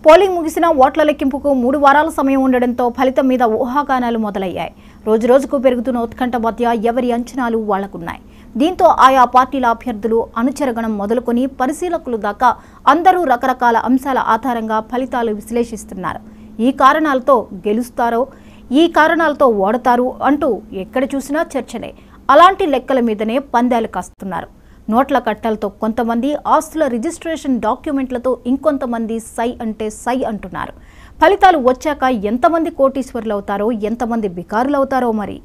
Polling ముగిసిన ఓట్ల లెక్కింపుకు 3 వారాల సమయం ఉండడంతో ఫలితం మీద ఊహాగానాలు మొదలయ్యాయి. రోజురోజుకు పెరుగుతున్న ఉత్కంఠ మధ్య ఎవరి అంచనాలు వాళ్లకున్నాయి. దీంతో ఆయా పార్టీల అభ్యర్థులు అనుచరగణం మొదలుకొని పరిశీలకులు దాకా అందరూ రకరకాల అంశాల ఆధారంగా ఫలితాలు విశ్లేషిస్తున్నారు. ఈ కారణాలతో గెలుస్తారో, ఈ కారణాలతో ఓడతారు అంటూ ఎక్కడ చూసినా చర్చనే. అలాంటి లెక్కల మీదనే పందాలు కాస్తున్నారు. నోట్ల కట్టలతో కొంతమంది, ఆస్తుల రిజిస్ట్రేషన్ డాక్యుమెంట్లతో ఇంకొంతమంది సై అంటే సై అంటున్నారు. ఫలితాలు వచ్చాక ఎంతమంది కోటీశ్వరులు అవుతారో, ఎంతమంది బికారులు అవుతారో మరి.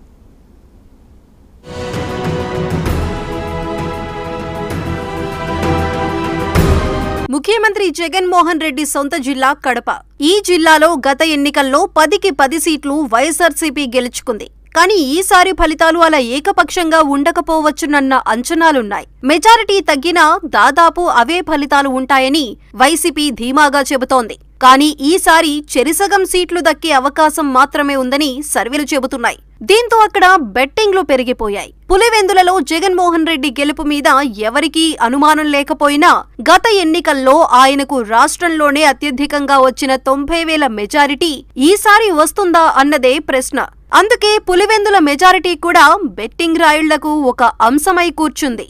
ముఖ్యమంత్రి జగన్మోహన్ రెడ్డి సొంత జిల్లా కడప. ఈ జిల్లాలో గత ఎన్నికల్లో 10కి 10 సీట్లు వైఎస్ఆర్సీపీ గెలుచుకుంది. కానీ ఈసారి ఫలితాలు అలా ఏకపక్షంగా ఉండకపోవచ్చునన్న అంచనాలున్నాయి. మెజారిటీ తగ్గినా దాదాపు అవే ఫలితాలు ఉంటాయని వైసీపీ ధీమాగా చెబుతోంది. కానీ ఈసారి చెరిసగం సీట్లు దక్కే అవకాశం మాత్రమే ఉందని సర్వేలు చెబుతున్నాయి. దీంతో అక్కడ బెట్టింగ్లు పెరిగిపోయాయి. పులివెందులలో జగన్మోహన్ రెడ్డి గెలుపు మీద ఎవరికీ అనుమానం లేకపోయినా గత ఎన్నికల్లో ఆయనకు రాష్ట్రంలోనే అత్యధికంగా వచ్చిన 90,000 మెజారిటీ ఈసారి వస్తుందా అన్నదే ప్రశ్న. అందుకే పులివెందుల మెజారిటీ కూడా బెట్టింగ్ రాయుళ్లకు ఒక అంశమై కూర్చుంది.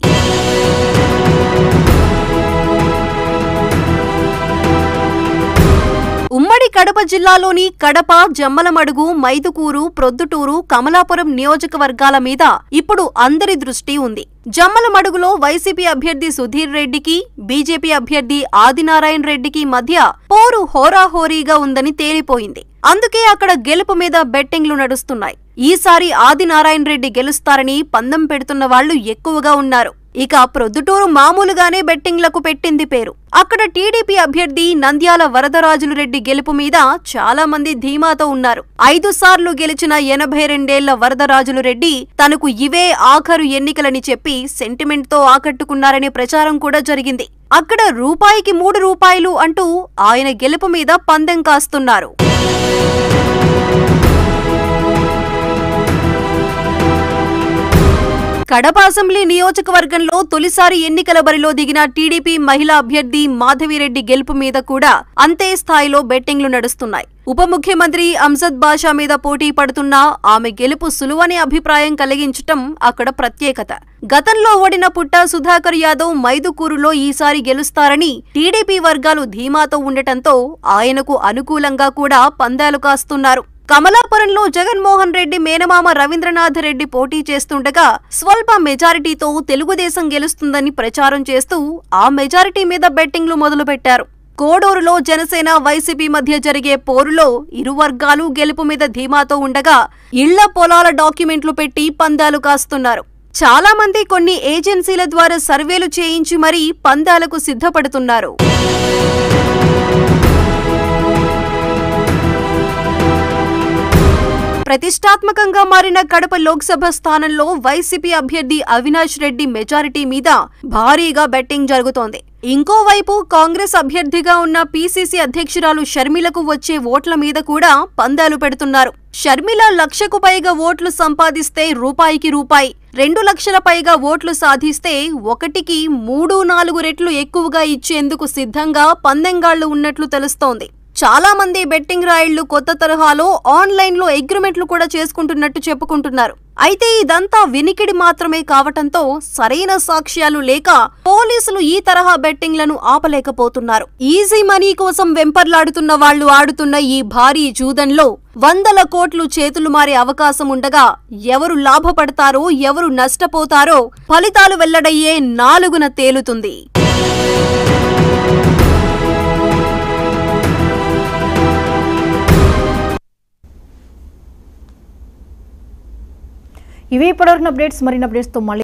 ఉమ్మడి కడప జిల్లాలోని కడప, జమ్మలమడుగు, మైదుకూరు, ప్రొద్దుటూరు, కమలాపురం నియోజకవర్గాల మీద ఇప్పుడు అందరి దృష్టి ఉంది. జమ్మలమడుగులో వైసీపీ అభ్యర్థి సుధీర్ రెడ్డికి, బీజేపీ అభ్యర్థి ఆదినారాయణ రెడ్డికి మధ్య పోరు హోరాహోరీగా ఉందని తేలిపోయింది. అందుకే అక్కడ గెలుపు మీద బెట్టింగ్లు నడుస్తున్నాయి. ఈసారి ఆదినారాయణ రెడ్డి గెలుస్తారని పందెం పెడుతున్న వాళ్లు ఎక్కువగా ఉన్నారు. ఇక ప్రొద్దుటూరు మామూలుగానే బెట్టింగ్లకు పెట్టింది పేరు. అక్కడ టీడీపీ అభ్యర్థి నంద్యాల వరదరాజులు రెడ్డి గెలుపు మీద చాలా మంది ధీమాతో ఉన్నారు. 5 సార్లు గెలిచిన 82 ఏళ్ల వరదరాజులు రెడ్డి తనకు ఇవే ఆఖరు ఎన్నికలని చెప్పి సెంటిమెంట్ తో ఆకట్టుకున్నారనే ప్రచారం కూడా జరిగింది. అక్కడ రూపాయికి 3 రూపాయలు అంటూ ఆయన గెలుపు మీద పందెం కాస్తున్నారు. కడప అసెంబ్లీ నియోజకవర్గంలో తొలిసారి ఎన్నికల బరిలో దిగిన టీడీపీ మహిళా అభ్యర్థి మాధవిరెడ్డి గెలుపు మీద కూడా అంతే స్థాయిలో బెట్టింగ్లు నడుస్తున్నాయి. ఉప ముఖ్యమంత్రి అంజద్ బాషా మీద పోటీ పడుతున్నా ఆమె గెలుపు సులువనే అభిప్రాయం కలిగించటం అక్కడ ప్రత్యేకత. గతంలో ఓడిన పుట్టా సుధాకర్ యాదవ్ మైదుకూరులో ఈసారి గెలుస్తారని టీడీపీ వర్గాలు ధీమాతో ఉండటంతో ఆయనకు అనుకూలంగా కూడా పందాలు కాస్తున్నారు. కమలాపురంలో జగన్మోహన్ రెడ్డి మేనమామ రవీంద్రనాథ్ రెడ్డి పోటీ చేస్తుండగా స్వల్ప మెజారిటీతో తెలుగుదేశం గెలుస్తుందని ప్రచారం చేస్తూ ఆ మెజారిటీ మీద బెట్టింగ్లు మొదలుపెట్టారు. కోడూరులో జనసేన, వైసీపీ మధ్య జరిగే పోరులో ఇరు వర్గాలు గెలుపు మీద ధీమాతో ఉండగా ఇళ్ల పొలాల డాక్యుమెంట్లు పెట్టి పందాలు కాస్తున్నారు. చాలా మంది కొన్ని ఏజెన్సీల ద్వారా సర్వేలు చేయించి మరీ పందాలకు సిద్ధపడుతున్నారు. ప్రతిష్టాత్మకంగా మారిన కడప లోక్సభ స్థానంలో వైసీపీ అభ్యర్థి అవినాష్ రెడ్డి మెజారిటీ మీద భారీగా బెట్టింగ్ జరుగుతోంది. ఇంకోవైపు కాంగ్రెస్ అభ్యర్థిగా ఉన్న పీసీసీ అధ్యక్షురాలు షర్మిలకు వచ్చే ఓట్ల మీద కూడా పందాలు పెడుతున్నారు. షర్మిల 1,00,000కు పైగా ఓట్లు సంపాదిస్తే రూపాయికి రూపాయి, 2 లక్షల పైగా ఓట్లు సాధిస్తే 1కి 3-4 రెట్లు ఎక్కువగా ఇచ్చేందుకు సిద్ధంగా పందెంగాళ్లు ఉన్నట్లు తెలుస్తోంది. చాలా మంది బెట్టింగ్ రాయిళ్లు కొత్త తరహాలో ఆన్లైన్లో అగ్రిమెంట్లు కూడా చేసుకుంటున్నట్టు చెప్పుకుంటున్నారు. అయితే ఇదంతా వినికిడి మాత్రమే కావటంతో సరైన సాక్ష్యాలు లేక పోలీసులు ఈ తరహా బెట్టింగ్లను ఆపలేకపోతున్నారు. ఈజీ మనీ కోసం వెంపర్లాడుతున్న వాళ్లు ఆడుతున్న ఈ భారీ జూదంలో 100 కోట్లు చేతులు మారే అవకాశం ఉండగా ఎవరు లాభపడతారో, ఎవరు నష్టపోతారో ఫలితాలు వెల్లడయ్యే 4న తేలుతుంది. ఇవి ఇప్పటివరకు అప్డేట్స్. మరిన్ని అప్డేట్స్తో మళ్ళీ